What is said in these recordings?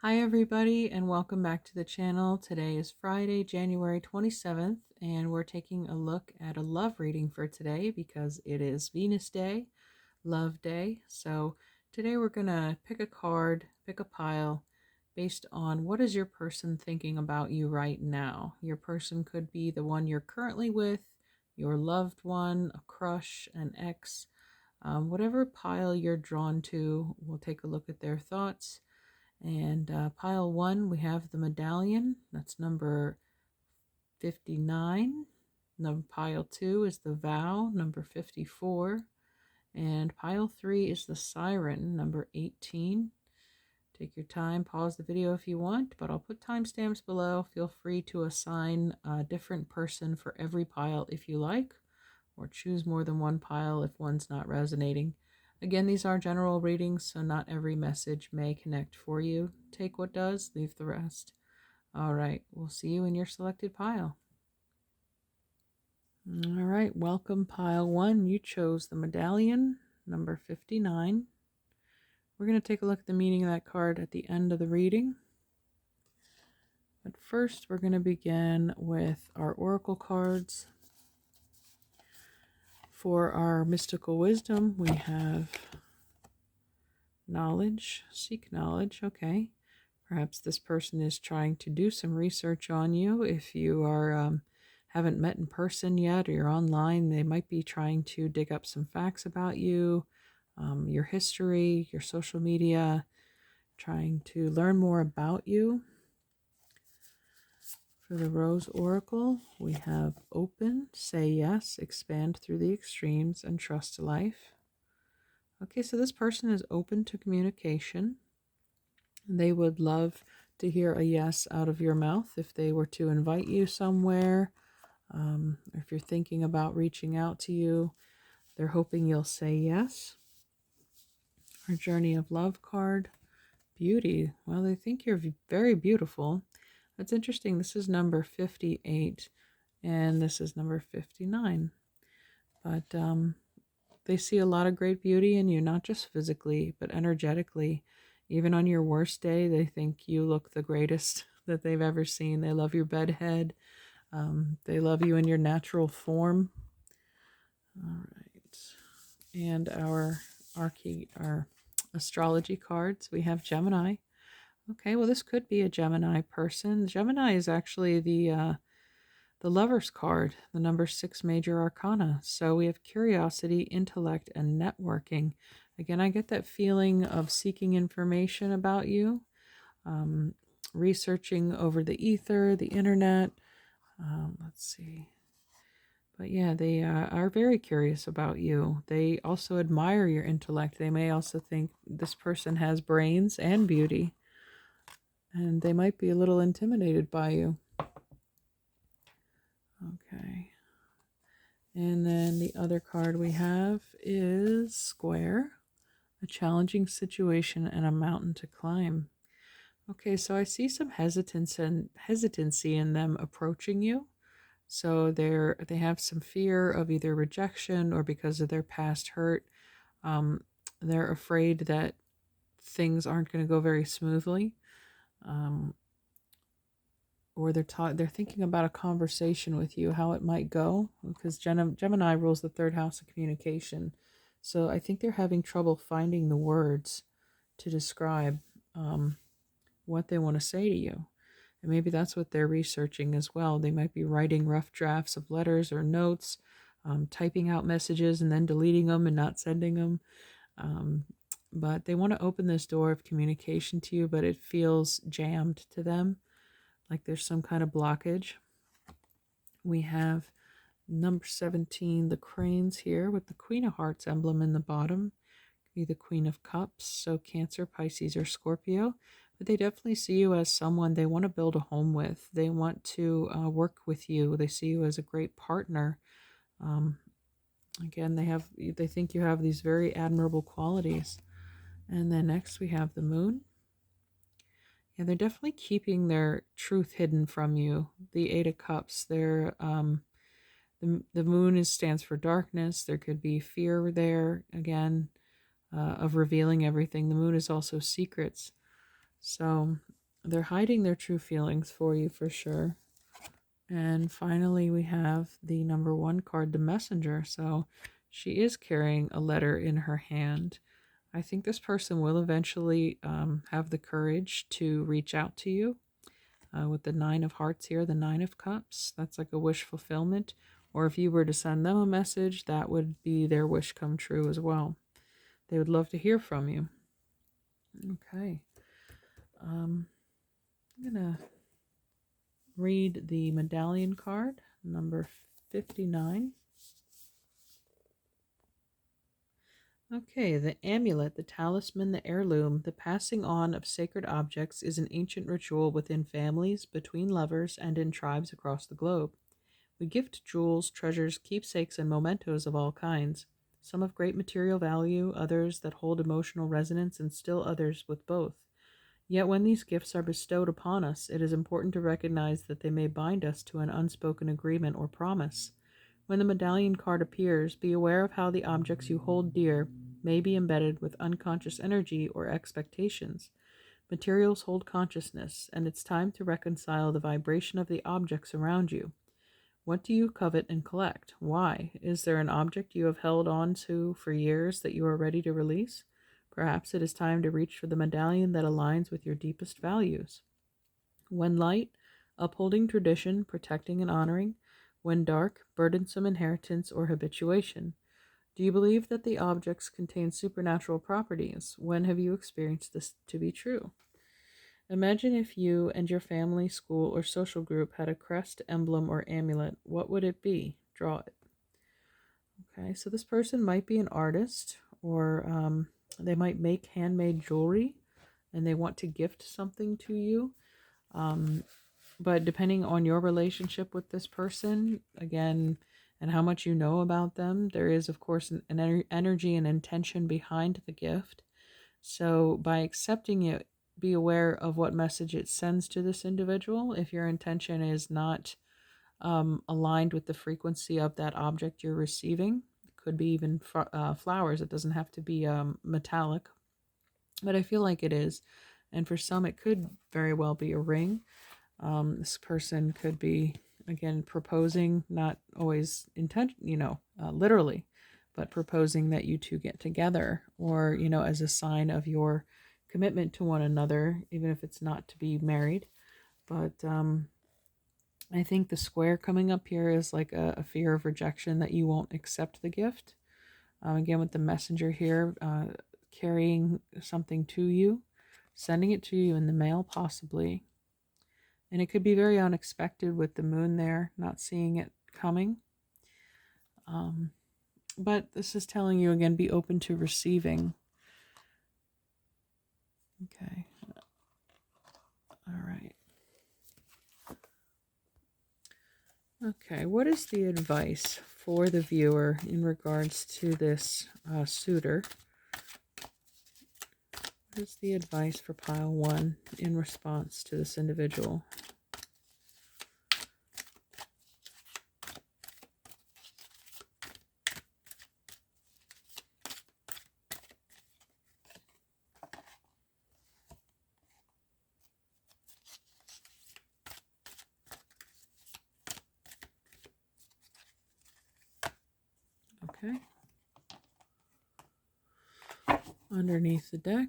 Hi everybody and welcome back to the channel. Today is Friday, January 27th, and we're taking a look at a love reading for today because it is Venus Day, Love Day. So today we're going to pick a card, pick a pile based on what is your person thinking about you right now. Your person could be the one you're currently with, your loved one, a crush, an ex, whatever pile you're drawn to. We'll take a look at their thoughts. And pile one, we have the medallion. That's number 59. Number pile two is the vow, number 54. And pile three is the siren, number 18. Take your time, pause the video if you want, but I'll put timestamps below. Feel free to assign a different person for every pile if you like, or choose more than one pile if one's not resonating. Again, these are general readings, so not every message may connect for you. Take what does, leave the rest. All right, we'll see you in your selected pile. All right, welcome pile one. You chose the medallion, number 59. We're going to take a look at the meaning of that card at the end of the reading. But first, we're going to begin with our oracle cards. For our mystical wisdom, we have knowledge. Seek knowledge. Okay. Perhaps this person is trying to do some research on you. If you are haven't met in person yet or you're online, they might be trying to dig up some facts about you, your history, your social media, trying to learn more about you. For the Rose Oracle, we have open, say yes, expand through the extremes, and trust life. Okay, so this person is open to communication. They would love to hear a yes out of your mouth if they were to invite you somewhere. Or if you're thinking about reaching out to you, they're hoping you'll say yes. Our Journey of Love card, beauty. Well, they think you're very beautiful. That's interesting. This is number 58 and this is number 59. But they see a lot of great beauty in you, not just physically, but energetically. Even on your worst day, they think you look the greatest that they've ever seen. They love your bedhead. They love you in your natural form. All right. And our astrology cards, we have Gemini. Okay, well, this could be a Gemini person. Gemini is actually the Lover's card, the number 6 major arcana. So we have curiosity, intellect, and networking. Again, I get that feeling of seeking information about you, researching over the ether, the internet. Let's see. But yeah, they are very curious about you. They also admire your intellect. They may also think this person has brains and beauty. And they might be a little intimidated by you. Okay. And then the other card we have is Square, a challenging situation and a mountain to climb. Okay, so I see some hesitancy in them approaching you. So they have some fear of either rejection or because of their past hurt. They're afraid that things aren't going to go very smoothly. Or they're thinking about a conversation with you, how it might go, because Gemini rules the third house of communication. So I think they're having trouble finding the words to describe what they want to say to you. And maybe that's what they're researching as well. They might be writing rough drafts of letters or notes, typing out messages and then deleting them and not sending them. But they want to open this door of communication to you, but it feels jammed to them, like there's some kind of blockage. We have number 17, the cranes here with the Queen of Hearts emblem in the bottom. Be the Queen of Cups, so Cancer, Pisces, or Scorpio. But they definitely see you as someone they want to build a home with. They want to work with you. They see you as a great partner. Again, they think you have these very admirable qualities. And then next we have the Moon. Yeah, they're definitely keeping their truth hidden from you. The Eight of Cups, the Moon stands for darkness. There could be fear there, again, of revealing everything. The Moon is also secrets. So they're hiding their true feelings for you for sure. And finally, we have the number 1 card, the Messenger. So she is carrying a letter in her hand. I think this person will eventually have the courage to reach out to you. With the 9 of Hearts here, the 9 of Cups, that's like a wish fulfillment. Or if you were to send them a message, that would be their wish come true as well. They would love to hear from you. Okay. I'm going to read the medallion card, number 59. Okay, the amulet, the talisman, the heirloom, the passing on of sacred objects is an ancient ritual within families, between lovers, and in tribes across the globe. We gift jewels, treasures, keepsakes, and mementos of all kinds, some of great material value, others that hold emotional resonance, and still others with both. Yet when these gifts are bestowed upon us, it is important to recognize that they may bind us to an unspoken agreement or promise. When the medallion card appears, be aware of how the objects you hold dear may be embedded with unconscious energy or expectations. Materials hold consciousness, and it's time to reconcile the vibration of the objects around you. What do you covet and collect? Why? Is there an object you have held on to for years that you are ready to release? Perhaps it is time to reach for the medallion that aligns with your deepest values. When light, upholding tradition, protecting and honoring. When dark, burdensome inheritance or habituation. Do you believe that the objects contain supernatural properties? When have you experienced this to be true? Imagine if you and your family, school, or social group had a crest, emblem, or amulet. What would it be? Draw it. Okay, so this person might be an artist, or they might make handmade jewelry and they want to gift something to you. But depending on your relationship with this person, again, and how much you know about them, there is, of course, an energy and intention behind the gift. So by accepting it, be aware of what message it sends to this individual. If your intention is not aligned with the frequency of that object you're receiving, it could be even flowers. It doesn't have to be metallic, but I feel like it is. And for some, it could very well be a ring. This person could be, again, proposing, not always literally, but proposing that you two get together, or, as a sign of your commitment to one another, even if it's not to be married. But I think the square coming up here is like a fear of rejection, that you won't accept the gift. Again, with the messenger here, carrying something to you, sending it to you in the mail, possibly. And it could be very unexpected with the moon there, not seeing it coming. But this is telling you, again, be open to receiving. Okay. All right. Okay, what is the advice for the viewer in regards to this suitor? What is the advice for pile 1 in response to this individual? Okay. Underneath the deck,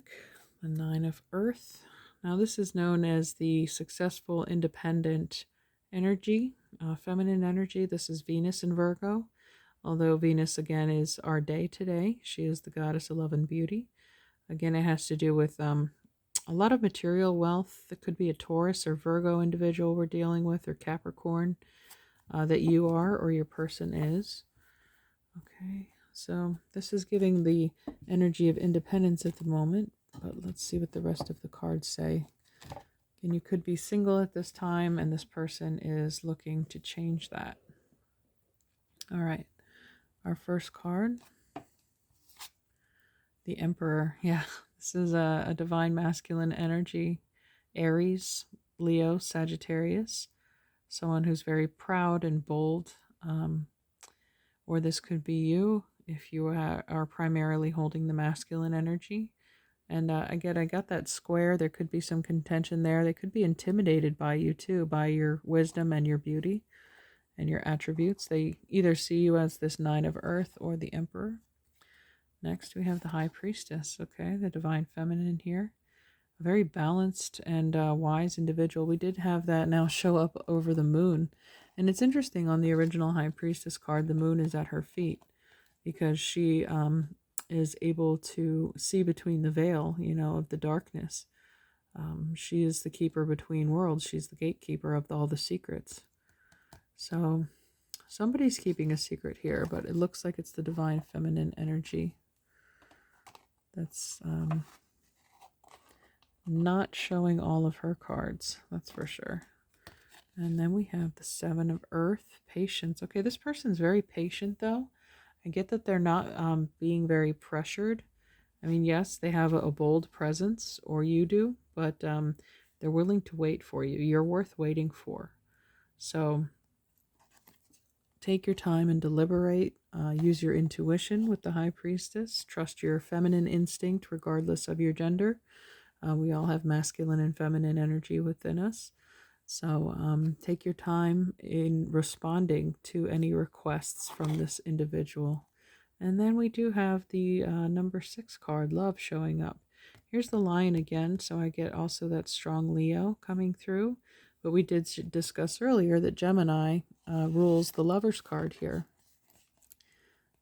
the 9 of Earth. Now this is known as the successful independent energy, feminine energy. This is Venus in Virgo. Although Venus, again, is our day today. She is the goddess of love and beauty. Again, it has to do with a lot of material wealth. That could be a Taurus or Virgo individual we're dealing with, or Capricorn, that you are or your person is. Okay, so this is giving the energy of independence at the moment, but let's see what the rest of the cards say. And you could be single at this time, and this person is looking to change that. All right, our first card, the Emperor. Yeah, this is a divine masculine energy, Aries, Leo, Sagittarius, someone who's very proud and bold. Or this could be you if you are primarily holding the masculine energy. And again, I got that square. There could be some contention there. They could be intimidated by you too, by your wisdom and your beauty and your attributes. They either see you as this Nine of Earth or the Emperor. Next, we have the High Priestess, okay, the Divine Feminine here. A very balanced and wise individual. We did have that now show up over the moon. And it's interesting, on the original High Priestess card, the moon is at her feet because she is able to see between the veil, of the darkness. She is the keeper between worlds. She's the gatekeeper of all the secrets. So somebody's keeping a secret here, but it looks like it's the Divine Feminine energy that's not showing all of her cards, that's for sure. And then we have the Seven of Earth, patience. Okay, this person's very patient though. I get that they're not being very pressured. I mean, yes, they have a bold presence, or you do, but they're willing to wait for you. You're worth waiting for. So take your time and deliberate. Use your intuition with the High Priestess. Trust your feminine instinct regardless of your gender. We all have masculine and feminine energy within us. So take your time in responding to any requests from this individual. And then we do have the number 6 card, love, showing up. Here's the Lion again, so I get also that strong Leo coming through. But we did discuss earlier that Gemini rules the Lover's card here.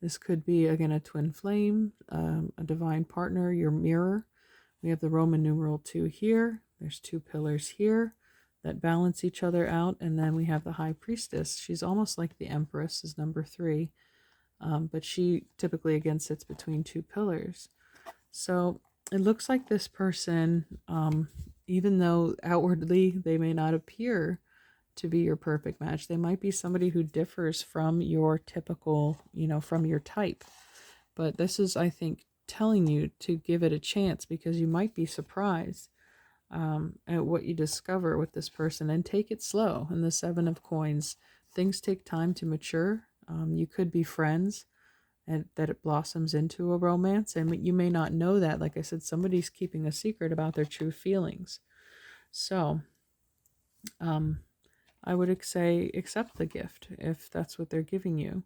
This could be, again, a twin flame, a divine partner, your mirror. We have the Roman numeral 2 here. There's 2 pillars here that balance each other out. And then we have the High Priestess. She's almost like the Empress, is number 3. But she typically, again, sits between 2 pillars. So it looks like this person, even though outwardly they may not appear to be your perfect match, they might be somebody who differs from your typical, from your type. But this is, I think, telling you to give it a chance, because you might be surprised at what you discover with this person, and take it slow. And the 7 of Coins, things take time to mature. You could be friends and that it blossoms into a romance, and you may not know that. Like I said, somebody's keeping a secret about their true feelings. So I would say accept the gift if that's what they're giving you.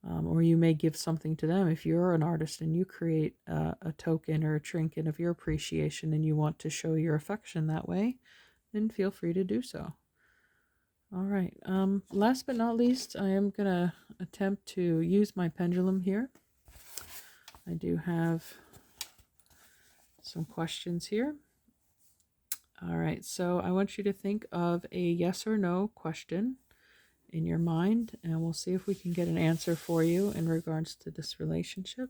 Or you may give something to them if you're an artist and you create a token or a trinket of your appreciation and you want to show your affection that way, then feel free to do so. All right. Last but not least, I am going to attempt to use my pendulum here. I do have some questions here. All right. So I want you to think of a yes or no question in your mind, and we'll see if we can get an answer for you in regards to this relationship.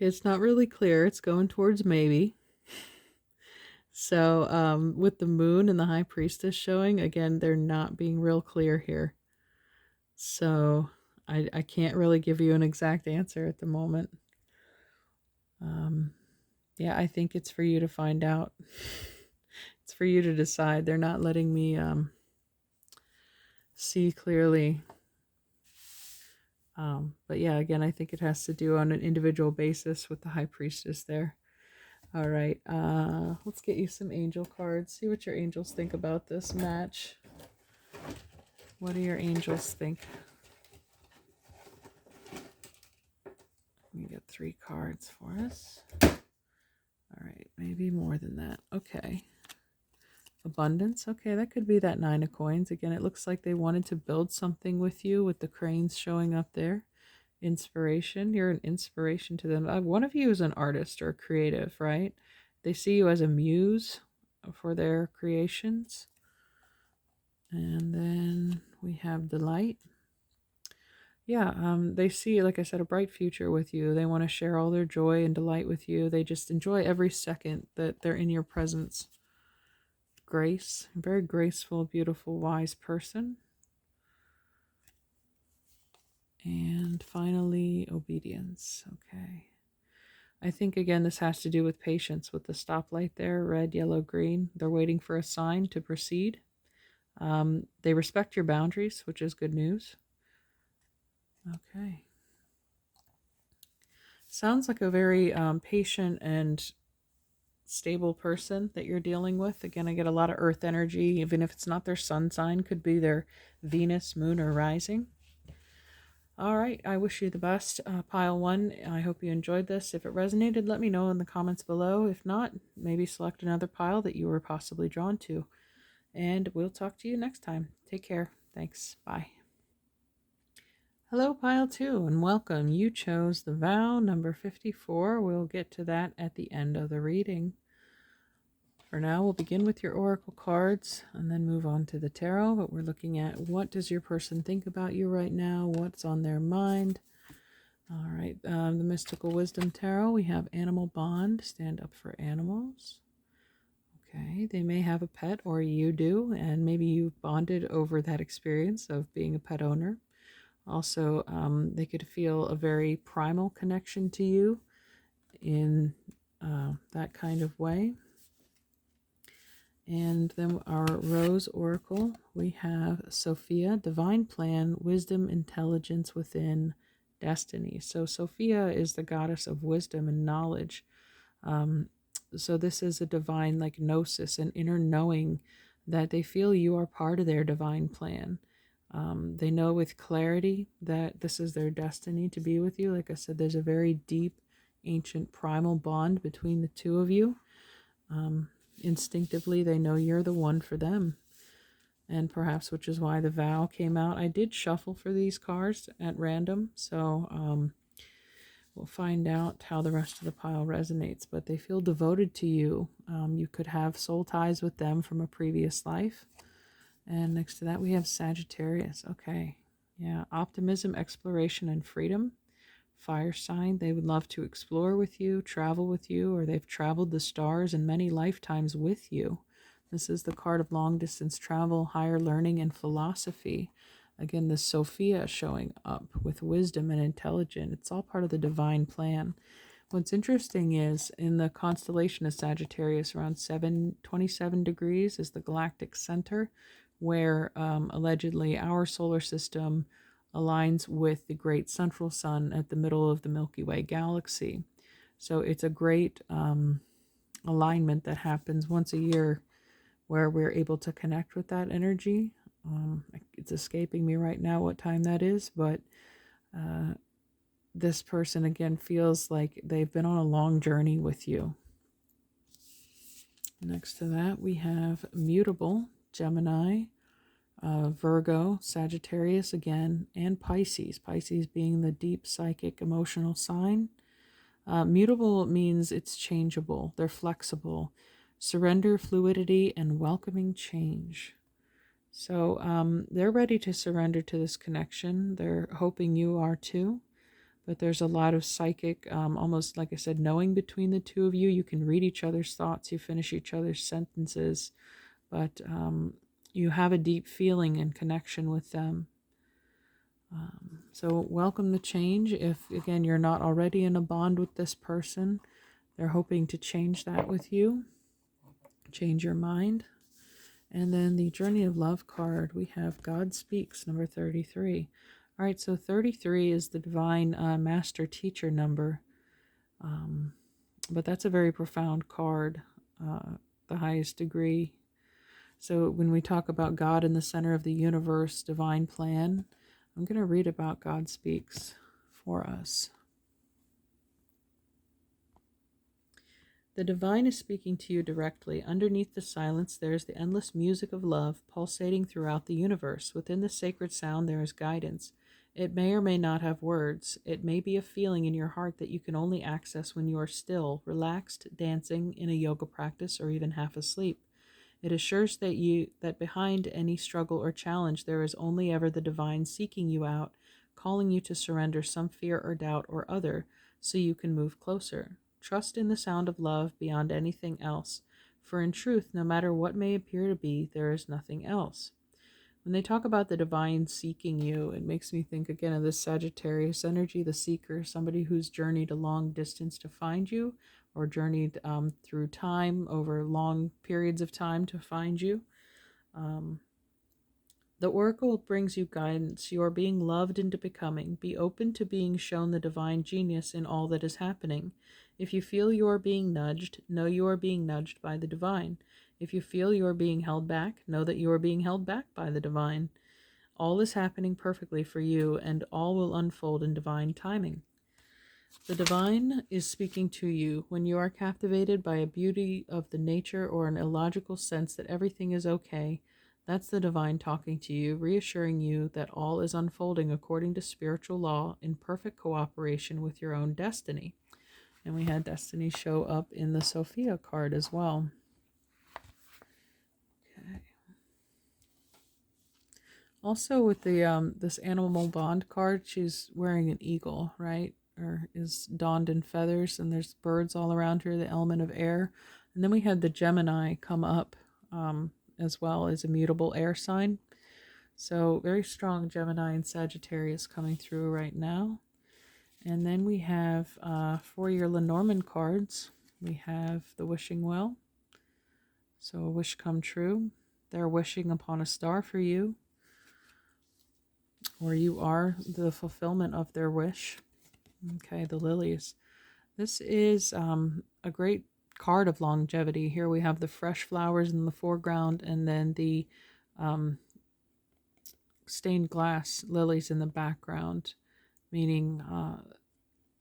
Okay, it's not really clear. It's going towards maybe. So with the moon and the High Priestess showing, again, they're not being real clear here. So I can't really give you an exact answer at the moment. Yeah, I think it's for you to find out. It's for you to decide. They're not letting me see clearly. But yeah, again, I think it has to do on an individual basis with the High Priestess there. All right, let's get you some angel cards. See what your angels think about this match. What do your angels think? Let me get 3 cards for us. All right, maybe more than that. Okay. Abundance. Okay, that could be that 9 of Coins. Again, it looks like they wanted to build something with you with the cranes showing up there. Inspiration. You're an inspiration to them. One of you is an artist or creative, right? They see you as a muse for their creations. And then we have delight. Yeah, they see, like I said, a bright future with you. They want to share all their joy and delight with you. They just enjoy every second that they're in your presence. Grace, very graceful, beautiful, wise person. And finally, obedience. Okay. I think, again, this has to do with patience with the stoplight there, red, yellow, green. They're waiting for a sign to proceed. They respect your boundaries, which is good news. Okay. Sounds like a very patient and stable person that you're dealing with. Again, I get a lot of earth energy, even if it's not their sun sign, could be their Venus, moon, or rising. All right, I wish you the best, pile one. I hope you enjoyed this. If it resonated, let me know in the comments below. If not, maybe select another pile that you were possibly drawn to. And we'll talk to you next time. Take care. Thanks. Bye. Hello, pile two, and welcome. You chose the vow number 54. We'll get to that at the end of the reading. For now, we'll begin with your oracle cards and then move on to the tarot. But we're looking at, what does your person think about you right now? What's on their mind? All right, the Mystical Wisdom Tarot, we have Animal Bond, stand up for animals. Okay, they may have a pet, or you do, and maybe you've bonded over that experience of being a pet owner. Also, they could feel a very primal connection to you in that kind of way. And then our Rose Oracle, we have Sophia, Divine Plan, Wisdom, Intelligence Within, Destiny. So Sophia is the goddess of wisdom and knowledge. So this is a divine like gnosis, an inner knowing that they feel you are part of their divine plan. They know with clarity that this is their destiny to be with you. Like I said, there's a very deep, ancient, primal bond between the two of you. Instinctively, they know you're the one for them. And perhaps, which is why the vow came out. I did shuffle for these cards at random, so we'll find out how the rest of the pile resonates. But they feel devoted to you. You could have soul ties with them from a previous life. And next to that, we have Sagittarius. Okay, yeah, optimism, exploration, and freedom. Fire sign, they would love to explore with you, travel with you, or they've traveled the stars in many lifetimes with you. This is the card of long distance travel, higher learning, and philosophy. Again, the Sophia showing up with wisdom and intelligence. It's all part of the divine plan. What's interesting is in the constellation of Sagittarius, around 27 degrees is the galactic center, where allegedly our solar system aligns with the great central sun at the middle of the Milky Way galaxy. So it's a great alignment that happens once a year where we're able to connect with that energy. It's escaping me right now what time that is, but this person again feels like they've been on a long journey with you. Next to that, we have Mutable, Gemini, Virgo, Sagittarius again, and Pisces. Pisces being the deep psychic emotional sign. Mutable means it's changeable. They're flexible. Surrender, fluidity, and welcoming change. So they're ready to surrender to this connection. They're hoping you are too. But there's a lot of psychic, almost like I said, knowing between the two of you. You can read each other's thoughts. You finish each other's sentences. But you have a deep feeling and connection with them. So welcome the change. If, again, you're not already in a bond with this person, they're hoping to change that with you. Change your mind. And then the Journey of Love card, we have God Speaks, number 33. All right, so 33 is the divine master teacher number. But that's a very profound card, the highest degree. So when we talk about God in the center of the universe, divine plan, I'm going to read about God Speaks for us. The divine is speaking to you directly. Underneath the silence, there is the endless music of love pulsating throughout the universe. Within the sacred sound, there is guidance. It may or may not have words. It may be a feeling in your heart that you can only access when you are still, relaxed, dancing, in a yoga practice, or even half asleep. It assures that behind any struggle or challenge there is only ever the divine seeking you out, calling you to surrender some fear or doubt or other so you can move closer. Trust in the sound of love beyond anything else, for in truth, no matter what may appear to be, there is nothing else. When they talk about the divine seeking you, it makes me think again of this Sagittarius energy, the seeker, somebody who's journeyed a long distance to find you, or journeyed through time over long periods of time to find you. Um, the oracle brings you guidance. You are being loved into becoming. Be open to being shown the divine genius in all that is happening. If you feel you are being nudged, know you are being nudged by the divine. If you feel you are being held back, know that you are being held back by the divine. All is happening perfectly for you, and all will unfold in divine timing. The divine is speaking to you when you are captivated by a beauty of the nature or an illogical sense that everything is okay. That's the divine talking to you, reassuring you that all is unfolding according to spiritual law in perfect cooperation with your own destiny. And we had destiny show up in the Sophia card as well. Okay. Also with the this animal bond card, she's wearing an eagle, right? Or is donned in feathers, and there's birds all around her, the element of air. And then we had the Gemini come up as well as a mutable air sign. So very strong Gemini and Sagittarius coming through right now. And then we have for your Lenormand cards, we have the wishing well. So a wish come true. They're wishing upon a star for you, or you are the fulfillment of their wish. Okay, the lilies. This is a great card of longevity. Here we have the fresh flowers in the foreground, and then the stained glass lilies in the background, meaning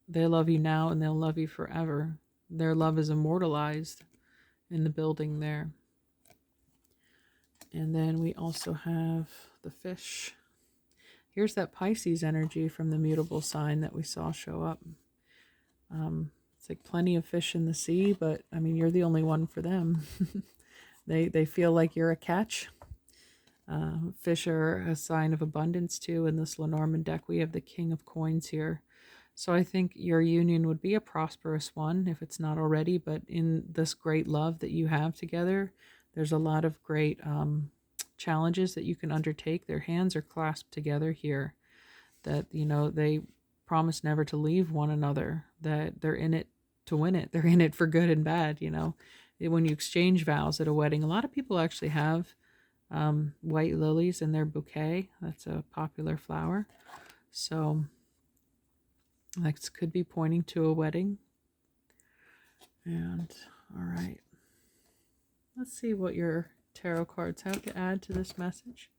they love you now and they'll love you forever. Their love is immortalized in the building there. And then we also have the fish. Here's that Pisces energy from the mutable sign that we saw show up. It's like plenty of fish in the sea, but I mean, you're the only one for them. They feel like you're a catch. Fish are a sign of abundance too. In this Lenormand deck, we have the King of Coins here. So I think your union would be a prosperous one if it's not already, but in this great love that you have together, there's a lot of great challenges that you can undertake. Their hands are clasped together here, that, you know, they promise never to leave one another, that they're in it to win it. They're in it for good and bad, you know. When you exchange vows at a wedding, a lot of people actually have white lilies in their bouquet. That's a popular flower. So that could be pointing to a wedding. And all right, let's see what your tarot cards have to add to this message.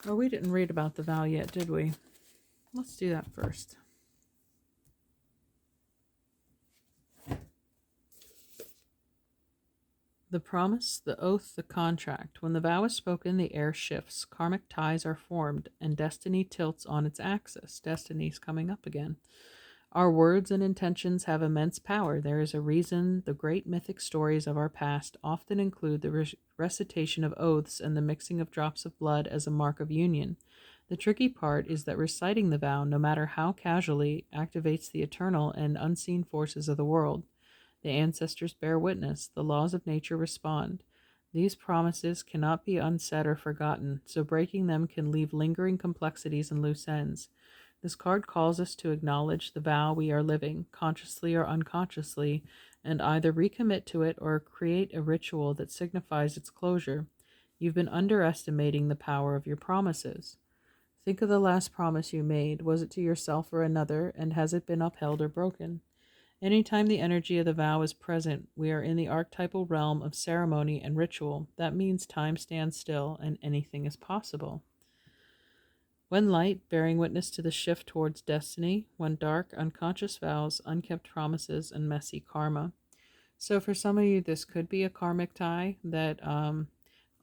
Oh, we didn't read about the vow yet, did we? Let's do that first. The promise, the oath, the contract. When the vow is spoken, the air shifts, karmic ties are formed, and destiny tilts on its axis. Destiny's coming up again. Our words and intentions have immense power. There is a reason the great mythic stories of our past often include the recitation of oaths and the mixing of drops of blood as a mark of union. The tricky part is that reciting the vow, no matter how casually, activates the eternal and unseen forces of the world. The ancestors bear witness. The laws of nature respond. These promises cannot be unsaid or forgotten, so breaking them can leave lingering complexities and loose ends. This card calls us to acknowledge the vow we are living, consciously or unconsciously, and either recommit to it or create a ritual that signifies its closure. You've been underestimating the power of your promises. Think of the last promise you made. Was it to yourself or another, and has it been upheld or broken? Anytime the energy of the vow is present, we are in the archetypal realm of ceremony and ritual. That means time stands still and anything is possible. When light, bearing witness to the shift towards destiny. When dark, unconscious vows, unkept promises, and messy karma. So for some of you, this could be a karmic tie that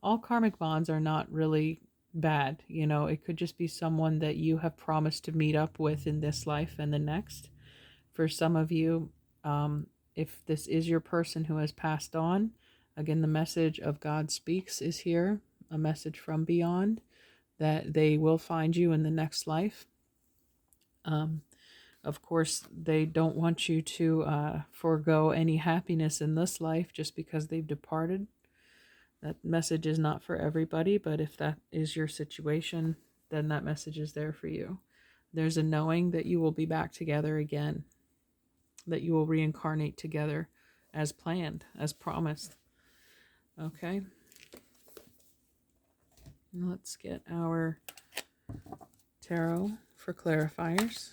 all karmic bonds are not really bad. You know, it could just be someone that you have promised to meet up with in this life and the next. For some of you, if this is your person who has passed on, again, the message of God speaks is here, a message from beyond that they will find you in the next life. Of course, they don't want you to forego any happiness in this life just because they've departed. That message is not for everybody, but if that is your situation, then that message is there for you. There's a knowing that you will be back together again, that you will reincarnate together as planned, as promised. Okay. Let's get our tarot for clarifiers.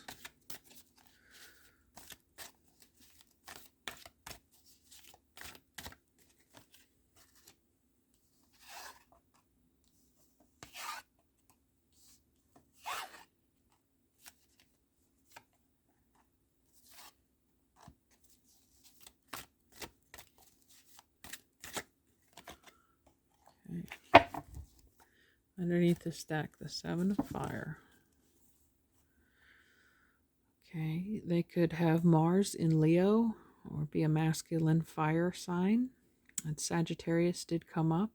Okay. Underneath the stack, the Seven of Fire. Okay, they could have Mars in Leo or be a masculine fire sign. And Sagittarius did come up,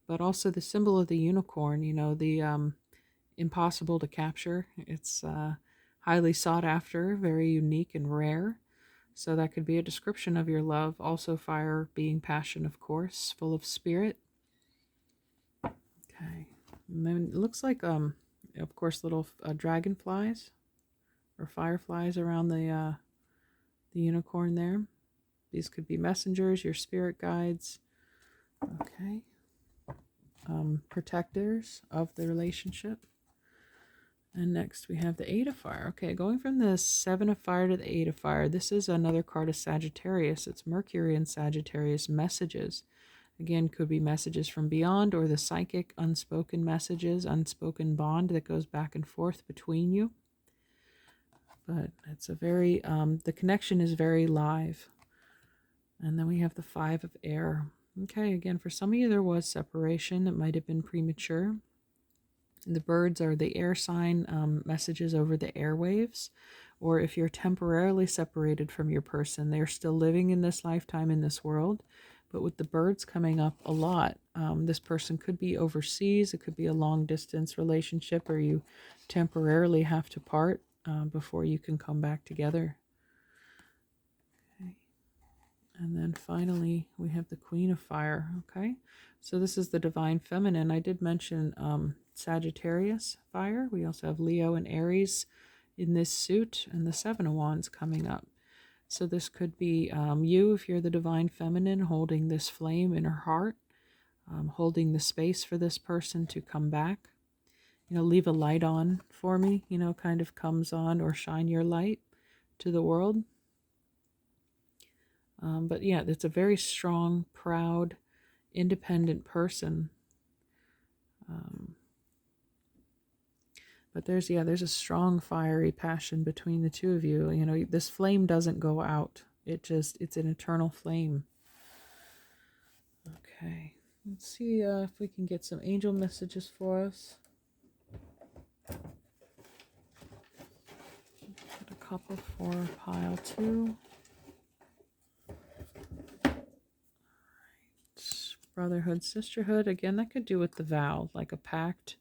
but also the symbol of the unicorn, you know, the impossible to capture. It's highly sought after, very unique and rare. So that could be a description of your love. Also fire being passion, of course, full of spirit. Okay. And then it looks like, of course, little dragonflies or fireflies around the unicorn there. These could be messengers, your spirit guides. Okay. Protectors of the relationship. And next we have the Eight of Fire. Okay, going from the Seven of Fire to the Eight of Fire, this is another card of Sagittarius. It's Mercury and Sagittarius messages. Again, could be messages from beyond or the psychic unspoken messages, unspoken bond that goes back and forth between you. But it's a very, the connection is very live. And then we have the Five of Air. Okay, again, for some of you there was separation. It might have been premature. The birds are the air sign messages over the airwaves. Or if you're temporarily separated from your person, they're still living in this lifetime in this world. But with the birds coming up a lot, this person could be overseas. It could be a long distance relationship, or you temporarily have to part before you can come back together. Okay. And then finally, we have the Queen of Fire. Okay. So this is the Divine Feminine. I did mention Sagittarius fire. We also have Leo and Aries in this suit, and the Seven of Wands coming up. So this could be you, if you're the Divine Feminine, holding this flame in her heart, holding the space for this person to come back. You know, leave a light on for me, you know, kind of comes on, or shine your light to the world. But yeah, it's a very strong, proud, independent person. But there's a strong fiery passion between the two of you. You know, this flame doesn't go out. It's an eternal flame. Okay. Let's see if we can get some angel messages for us. Put a couple for pile 2. Alright. Brotherhood, sisterhood. Again, that could do with the vow, like a pact.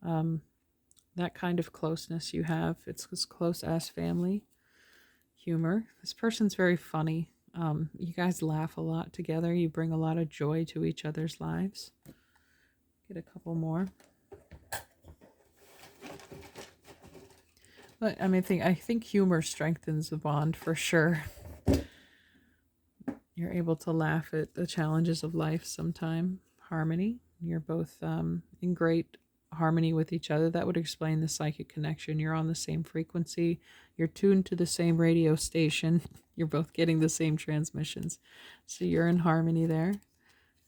That kind of closeness you have. It's as close as family. Humor. This person's very funny. You guys laugh a lot together. You bring a lot of joy to each other's lives. Get a couple more. But I mean, I think humor strengthens the bond for sure. You're able to laugh at the challenges of life sometime. Harmony. You're both in great harmony with each other. That would explain the psychic connection. You're on the same frequency. You're tuned to the same radio station. You're both getting the same transmissions. So you're in harmony there.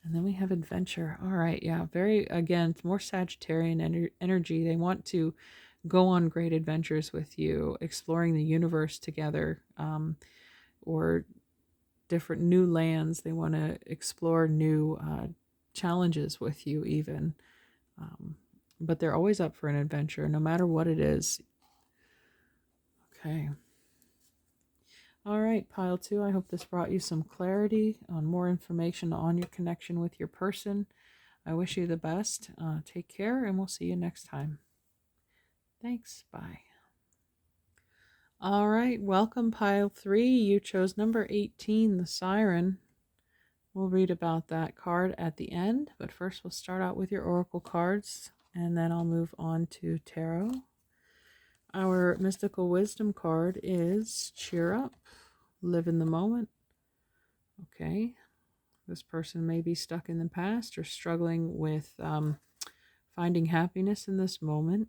And then we have adventure. All right. Yeah. Very, again, more Sagittarian energy. They want to go on great adventures with you, exploring the universe together, or different new lands. They want to explore new challenges with you even. but they're always up for an adventure, no matter what it is. Okay. All right, pile 2, I hope this brought you some clarity on more information on your connection with your person. I wish you the best. Take care, and we'll see you next time. Thanks. Bye. All right, welcome, pile 3. You chose number 18, the Siren. We'll read about that card at the end, but first we'll start out with your oracle cards, and then I'll move on to tarot. Our mystical wisdom card is cheer up, live in the moment. Okay, this person may be stuck in the past or struggling with finding happiness in this moment.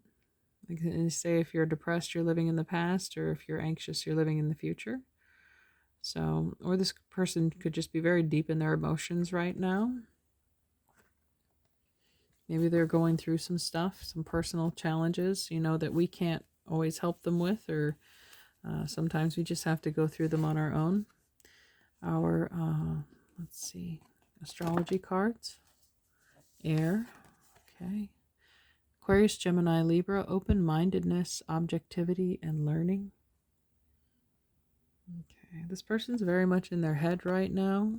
Like they say, if you're depressed, you're living in the past, or if you're anxious, you're living in the future. So, or this person could just be very deep in their emotions right now. Maybe they're going through some stuff, some personal challenges, that we can't always help them with, or sometimes we just have to go through them on our own. Our, let's see, astrology cards. Air. Okay. Aquarius, Gemini, Libra, open-mindedness, objectivity, and learning. Okay, this person's very much in their head right now.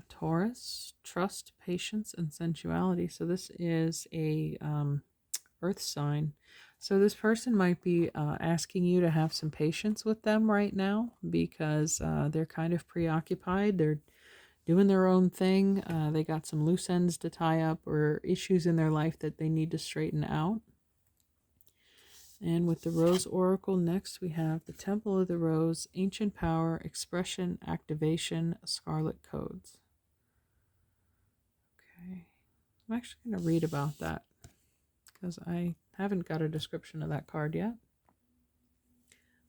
Taurus, trust, patience, and sensuality. So this is a earth sign. So this person might be asking you to have some patience with them right now, because they're kind of preoccupied. They're doing their own thing. They got some loose ends to tie up, or issues in their life that they need to straighten out. And with the Rose Oracle, next we have the Temple of the Rose, Ancient Power, Expression, Activation, Scarlet Codes. Okay, I'm actually going to read about that because I haven't got a description of that card yet.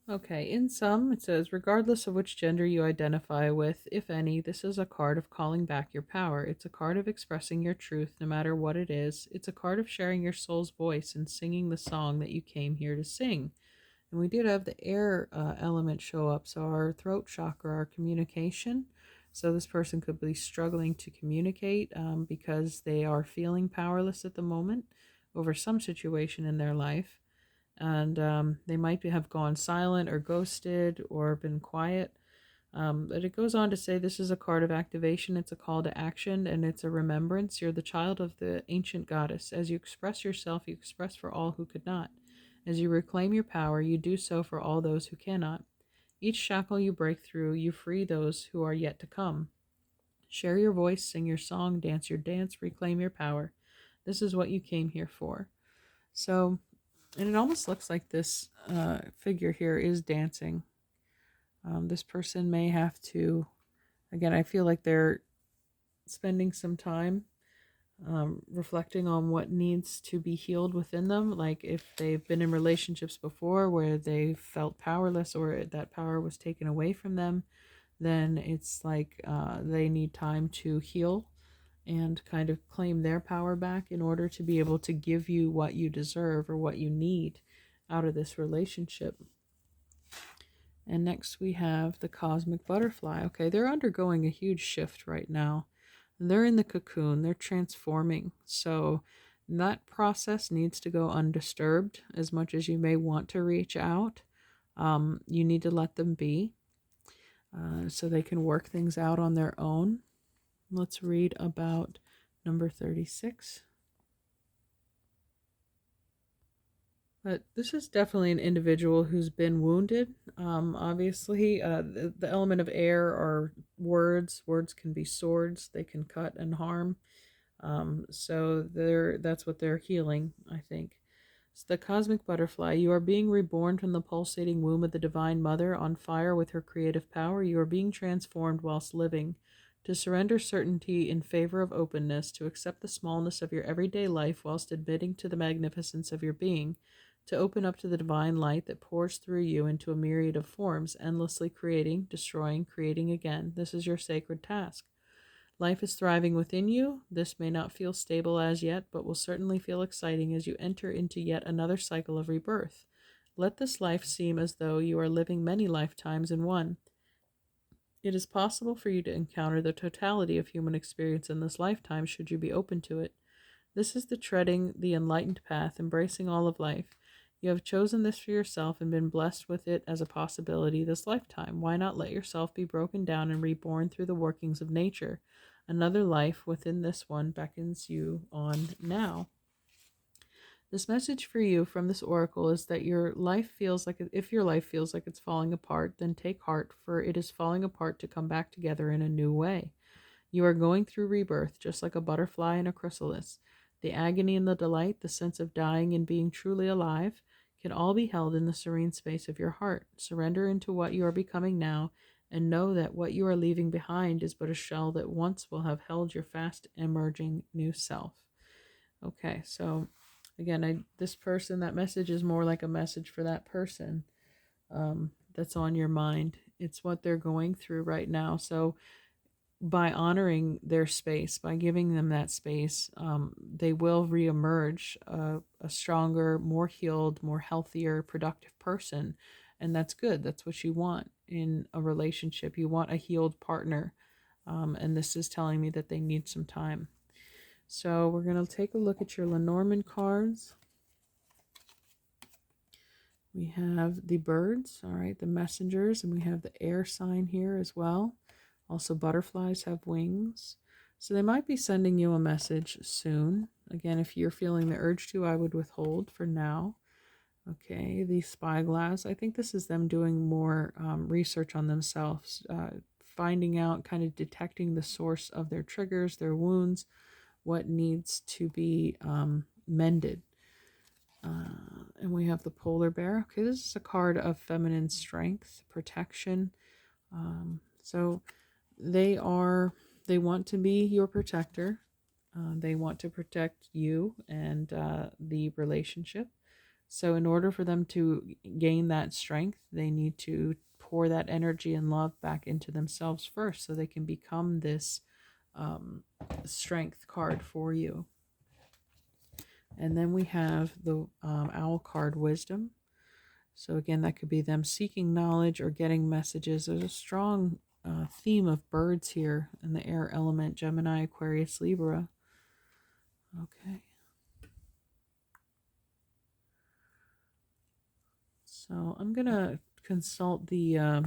Okay, in sum, it says, regardless of which gender you identify with, if any, this is a card of calling back your power. It's a card of expressing your truth, no matter what it is. It's a card of sharing your soul's voice and singing the song that you came here to sing. And we did have the air element show up, so our throat chakra, our communication. So this person could be struggling to communicate because they are feeling powerless at the moment over some situation in their life. And they might have gone silent or ghosted or been quiet. But it goes on to say this is a card of activation. It's a call to action, and it's a remembrance. You're the child of the ancient goddess. As you express yourself, you express for all who could not. As you reclaim your power, you do so for all those who cannot. Each shackle you break through, you free those who are yet to come. Share your voice, sing your song, dance your dance, reclaim your power. This is what you came here for. So, and it almost looks like this figure here is dancing. This person may have to, again, I feel like they're spending some time reflecting on what needs to be healed within them. Like if they've been in relationships before where they felt powerless, or that power was taken away from them, then it's like they need time to heal and kind of claim their power back in order to be able to give you what you deserve or what you need out of this relationship. And next we have the cosmic butterfly. Okay, they're undergoing a huge shift right now. They're in the cocoon, they're transforming. So that process needs to go undisturbed. As much as you may want to reach out, you need to let them be so they can work things out on their own. Let's read about number 36. But this is definitely an individual who's been wounded. Obviously, the element of air are words. Words can be swords. They can cut and harm. So that's what they're healing, I think. It's the cosmic butterfly. You are being reborn from the pulsating womb of the Divine Mother, on fire with her creative power. You are being transformed whilst living. To surrender certainty in favor of openness, to accept the smallness of your everyday life whilst admitting to the magnificence of your being, to open up to the divine light that pours through you into a myriad of forms, endlessly creating, destroying, creating again. This is your sacred task. Life is thriving within you. This may not feel stable as yet, but will certainly feel exciting as you enter into yet another cycle of rebirth. Let this life seem as though you are living many lifetimes in one. It is possible for you to encounter the totality of human experience in this lifetime should you be open to it. This is the treading the enlightened path, embracing all of life. You have chosen this for yourself and been blessed with it as a possibility this lifetime. Why not let yourself be broken down and reborn through the workings of nature? Another life within this one beckons you on now. This message for you from this oracle is that your life feels like, if your life feels like it's falling apart, then take heart, for it is falling apart to come back together in a new way. You are going through rebirth, just like a butterfly in a chrysalis. The agony and the delight, the sense of dying and being truly alive, can all be held in the serene space of your heart. Surrender into what you are becoming now, and know that what you are leaving behind is but a shell that once will have held your fast emerging new self. Okay, so again, this person, that message is more like a message for that person that's on your mind. It's what they're going through right now. So by honoring their space, by giving them that space, they will reemerge a stronger, more healed, more healthier, productive person. And that's good. That's what you want in a relationship. You want a healed partner. And this is telling me that they need some time. So we're going to take a look at your Lenormand cards. We have the birds, all right, the messengers, and we have the air sign here as well. Also, butterflies have wings. So they might be sending you a message soon. Again, if you're feeling the urge to, I would withhold for now. Okay, the spyglass. I think this is them doing more research on themselves, finding out, kind of detecting the source of their triggers, their wounds, what needs to be mended. And we have the polar bear. Okay, this is a card of feminine strength, protection. So they want to be your protector. They want to protect you and the relationship. So in order for them to gain that strength, they need to pour that energy and love back into themselves first, so they can become this strength card for you. And then we have the owl card, wisdom. So again, that could be them seeking knowledge or getting messages. There's a strong theme of birds here in the air element, Gemini, Aquarius, Libra. Okay. So I'm going to consult the,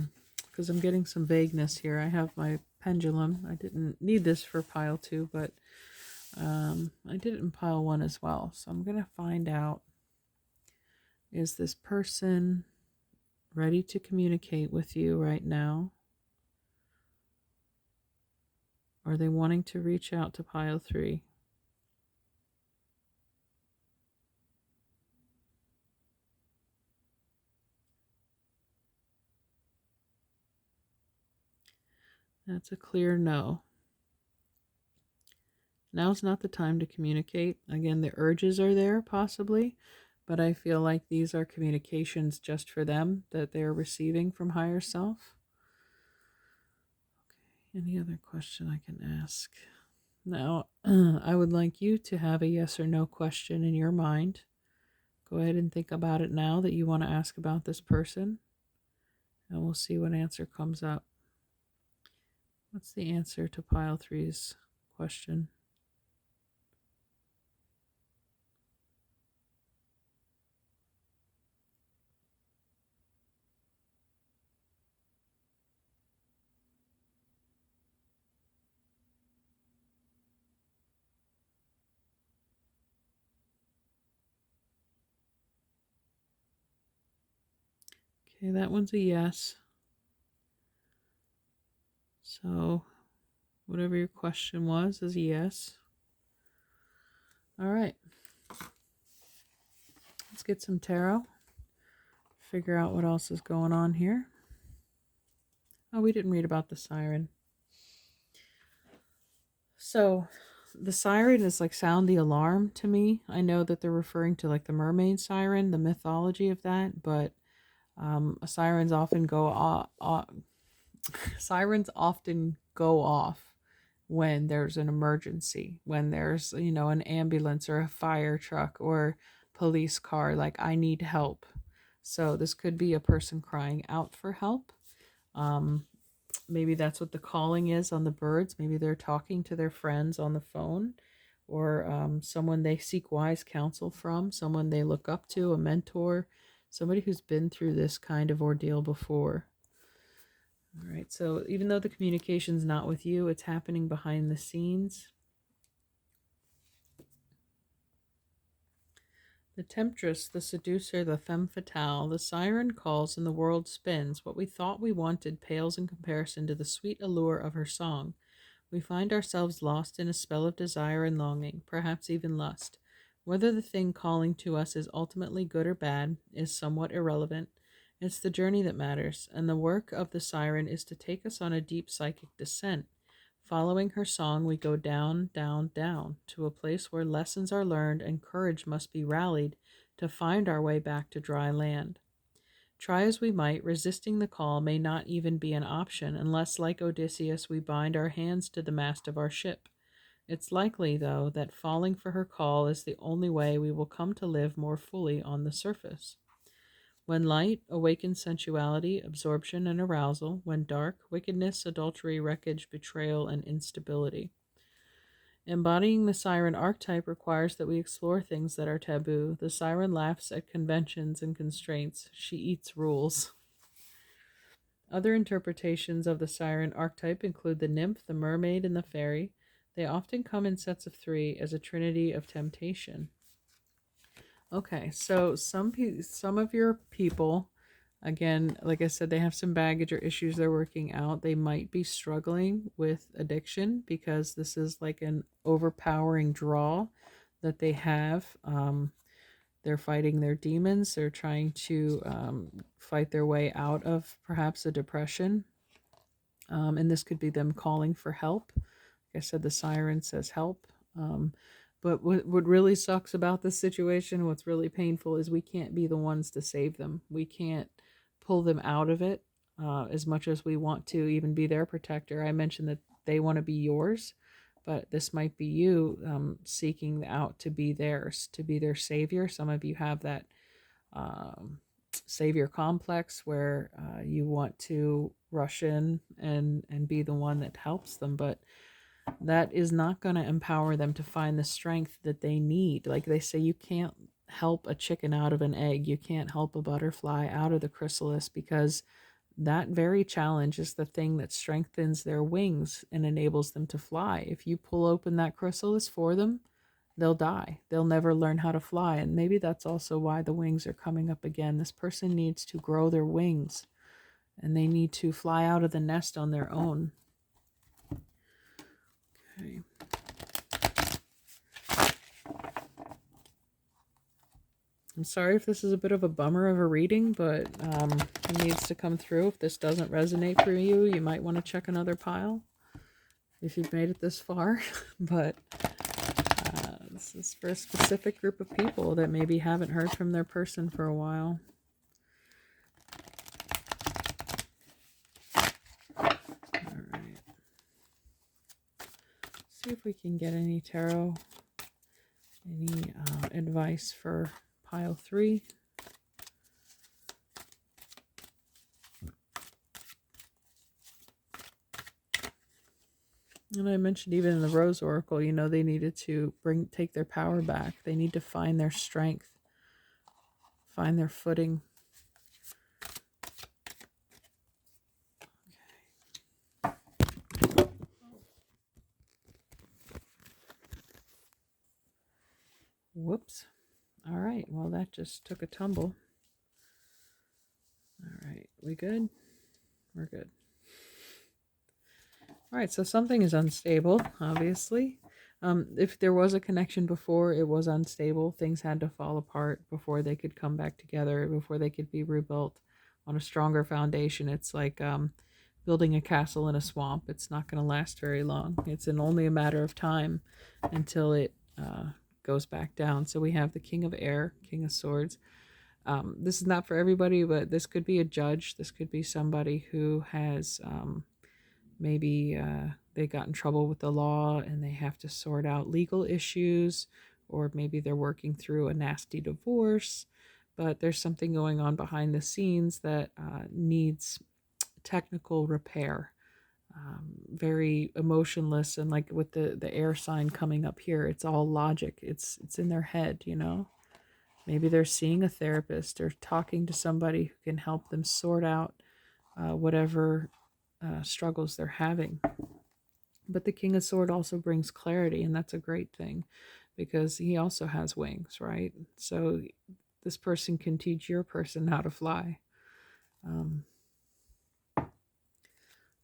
because I'm getting some vagueness here. I have my pendulum. I didn't need this for pile 2, but I did it in pile 1 as well. So I'm going to find out, is this person ready to communicate with you right now? Are they wanting to reach out to pile 3? That's a clear no. Now's not the time to communicate. Again, the urges are there possibly, but I feel like these are communications just for them that they're receiving from higher self. Okay, any other question I can ask? Now, I would like you to have a yes or no question in your mind. Go ahead and think about it now that you want to ask about this person, and we'll see what answer comes up. What's the answer to pile 3's question? Okay, that one's a yes. So whatever your question was is a yes. All right. Let's get some tarot. Figure out what else is going on here. Oh, we didn't read about the siren. So the siren is like sound the alarm to me. I know that they're referring to like the mermaid siren, the mythology of that, but sirens often go off. Sirens often go off when there's an emergency, when there's, an ambulance or a fire truck or police car, like I need help. So this could be a person crying out for help. Maybe that's what the calling is on the birds. Maybe they're talking to their friends on the phone, or someone they seek wise counsel from, someone they look up to, a mentor, somebody who's been through this kind of ordeal before. All right, so even though the communication's not with you, it's happening behind the scenes. The temptress, the seducer, the femme fatale, the siren calls and the world spins. What we thought we wanted pales in comparison to the sweet allure of her song. We find ourselves lost in a spell of desire and longing, perhaps even lust. Whether the thing calling to us is ultimately good or bad is somewhat irrelevant. It's the journey that matters, and the work of the siren is to take us on a deep psychic descent. Following her song, we go down, down, down, to a place where lessons are learned and courage must be rallied to find our way back to dry land. Try as we might, resisting the call may not even be an option unless, like Odysseus, we bind our hands to the mast of our ship. It's likely, though, that falling for her call is the only way we will come to live more fully on the surface. When light awakens sensuality, absorption, and arousal. When dark, wickedness, adultery, wreckage, betrayal, and instability. Embodying the siren archetype requires that we explore things that are taboo. The siren laughs at conventions and constraints. She eats rules. Other interpretations of the siren archetype include the nymph, the mermaid, and the fairy. They often come in sets of 3 as a trinity of temptation. Okay, so some of your people, again, like I said, they have some baggage or issues they're working out. They might be struggling with addiction because this is like an overpowering draw that they have. They're fighting their demons. They're trying to fight their way out of perhaps a depression. And this could be them calling for help. Like I said, the siren says help. But what really sucks about this situation, what's really painful, is we can't be the ones to save them. We can't pull them out of it as much as we want to even be their protector. I mentioned that they want to be yours, but this might be you seeking out to be theirs, to be their savior. Some of you have that savior complex where you want to rush in and be the one that helps them, but that is not going to empower them to find the strength that they need. Like they say, you can't help a chicken out of an egg. You can't help a butterfly out of the chrysalis, because that very challenge is the thing that strengthens their wings and enables them to fly. If you pull open that chrysalis for them, they'll die. They'll never learn how to fly. And maybe that's also why the wings are coming up again. This person needs to grow their wings and they need to fly out of the nest on their own. Okay. I'm sorry if this is a bit of a bummer of a reading, but it needs to come through. If this doesn't resonate for you, you might want to check another pile if you've made it this far. But this is for a specific group of people that maybe haven't heard from their person for a while. All right. See if we can get any tarot, any advice for pile 3. And I mentioned even in the Rose Oracle, you know, they needed to take their power back. They need to find their strength, find their footing. Okay. Whoops. All right. Well, that just took a tumble. All right. We good? We're good. All right. So something is unstable, obviously. If there was a connection before, it was unstable. Things had to fall apart before they could come back together, before they could be rebuilt on a stronger foundation. It's like building a castle in a swamp. It's not going to last very long. It's only a matter of time until it goes back down. So we have the King of Air, King of Swords. This is not for everybody, but this could be a judge. This could be somebody who has maybe they got in trouble with the law and they have to sort out legal issues, or maybe they're working through a nasty divorce, but there's something going on behind the scenes that needs technical repair. very emotionless, and like with the air sign coming up here, it's all logic. It's in their head, you know. Maybe they're seeing a therapist or talking to somebody who can help them sort out whatever struggles they're having. But the King of Sword also brings clarity, and that's a great thing because he also has wings, right? So this person can teach your person how to fly. Um, all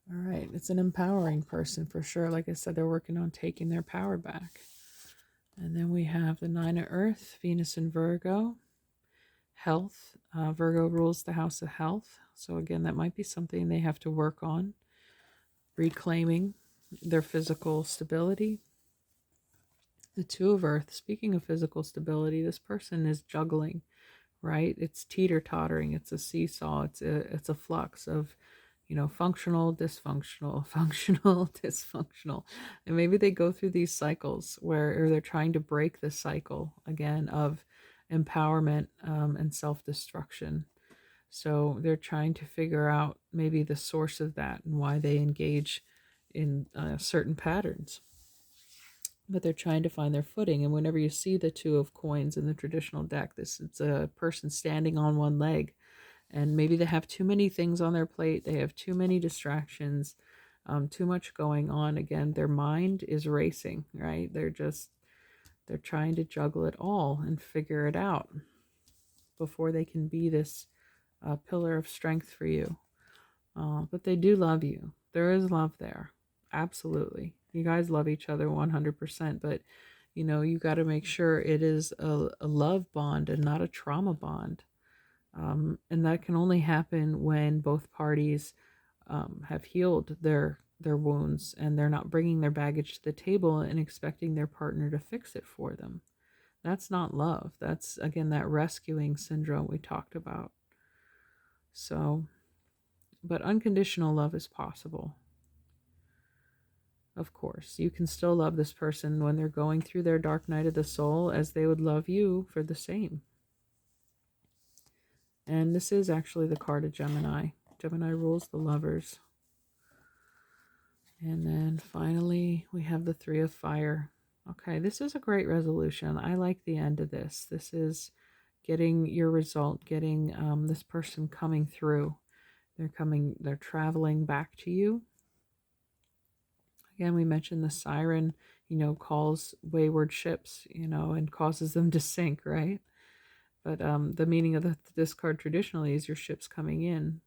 right, it's an empowering person for sure. Like I said, they're working on taking their power back. And then we have the Nine of Earth, Venus and Virgo. Health. Virgo rules the house of health. So again, that might be something they have to work on. Reclaiming their physical stability. The Two of Earth, speaking of physical stability, this person is juggling, right? It's teeter-tottering. It's a seesaw. It's a flux of, you know, functional, dysfunctional, functional, dysfunctional. And maybe they go through these cycles where, or they're trying to break the cycle again of empowerment and self-destruction. So they're trying to figure out maybe the source of that and why they engage in certain patterns. But they're trying to find their footing. And whenever you see the Two of Coins in the traditional deck, it's a person standing on one leg. And maybe they have too many things on their plate. They have too many distractions, too much going on. Again, their mind is racing, right? They're trying to juggle it all and figure it out before they can be this pillar of strength for you. But they do love you. There is love there. Absolutely. You guys love each other 100%, but you know, you got to make sure it is a love bond and not a trauma bond. And that can only happen when both parties have healed their wounds, and they're not bringing their baggage to the table and expecting their partner to fix it for them. That's not love. That's, again, that rescuing syndrome we talked about. So, but unconditional love is possible. Of course, you can still love this person when they're going through their dark night of the soul, as they would love you for the same. And this is actually the card of Gemini. Gemini rules the lovers. And then finally, we have the Three of Fire. Okay, this is a great resolution. I like the end of this. This is getting your result, getting this person coming through. They're traveling back to you. Again, we mentioned the siren, you know, calls wayward ships, you know, and causes them to sink, right? But the meaning of this card traditionally is your ship's coming in.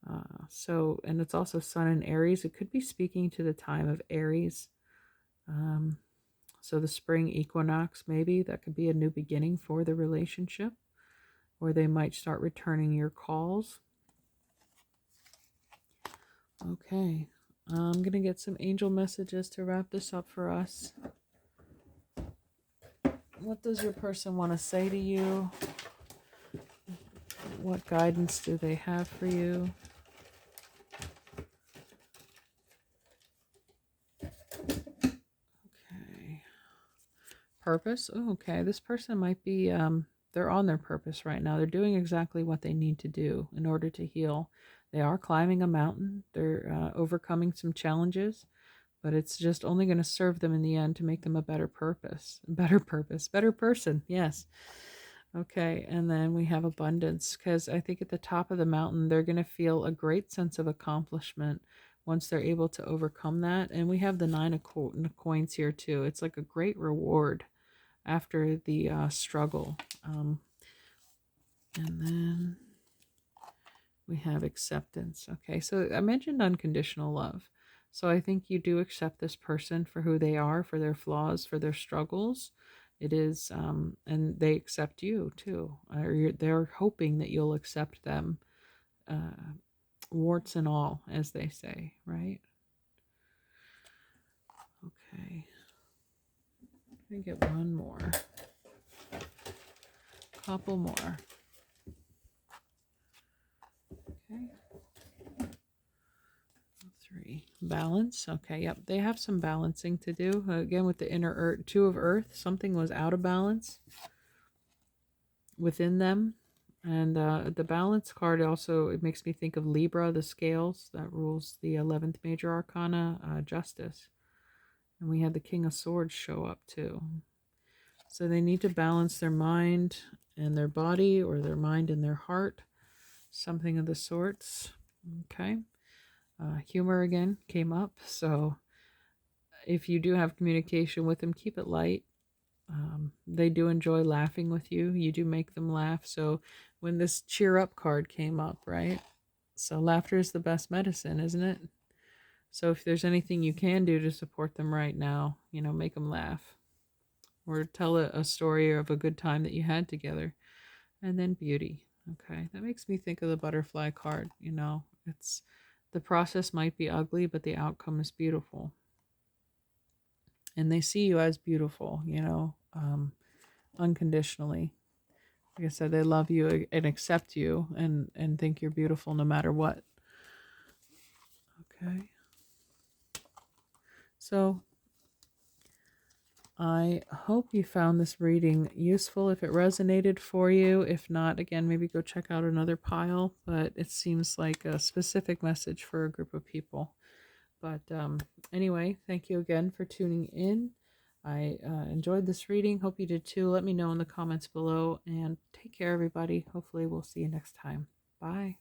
And it's also Sun in Aries. It could be speaking to the time of Aries. So the spring equinox, maybe, that could be a new beginning for the relationship, or they might start returning your calls. Okay, I'm going to get some angel messages to wrap this up for us. What does your person want to say to you? What guidance do they have for you? Okay. Purpose. Oh, okay. This person might be, they're on their purpose right now. They're doing exactly what they need to do in order to heal. They are climbing a mountain. They're overcoming some challenges, but it's just only going to serve them in the end to make them a better person. Yes. Okay. And then we have abundance, because I think at the top of the mountain, they're going to feel a great sense of accomplishment once they're able to overcome that. And we have the Nine of Coins here too. It's like a great reward after the struggle. And then we have acceptance. Okay, so I mentioned unconditional love. So I think you do accept this person for who they are, for their flaws, for their struggles. It is, and they accept you too. They're hoping that you'll accept them, warts and all, as they say, right? Okay. Let me get one more. Couple more. Okay. 3. Balance. Okay, yep. They have some balancing to do. Again, with the inner Two of Earth, something was out of balance within them. And the balance card also, it makes me think of Libra, the scales that rules the 11th major arcana, justice. And we had the King of Swords show up too. So they need to balance their mind and their body, or their mind and their heart, something of the sorts. Okay. Humor again came up. So if you do have communication with them, keep it light. They do enjoy laughing with you. You do make them laugh. So when this cheer up card came up, right? So laughter is the best medicine, isn't it? So if there's anything you can do to support them right now, make them laugh, or tell a story of a good time that you had together. And then beauty. Okay. That makes me think of the butterfly card. It's the process might be ugly, but the outcome is beautiful. And they see you as beautiful, unconditionally. Like I said, they love you and accept you, and think you're beautiful no matter what. Okay. So I hope you found this reading useful if it resonated for you. If not, again, maybe go check out another pile, but it seems like a specific message for a group of people. But anyway, thank you again for tuning in. I enjoyed this reading. Hope you did too. Let me know in the comments below, and take care, everybody. Hopefully we'll see you next time. Bye.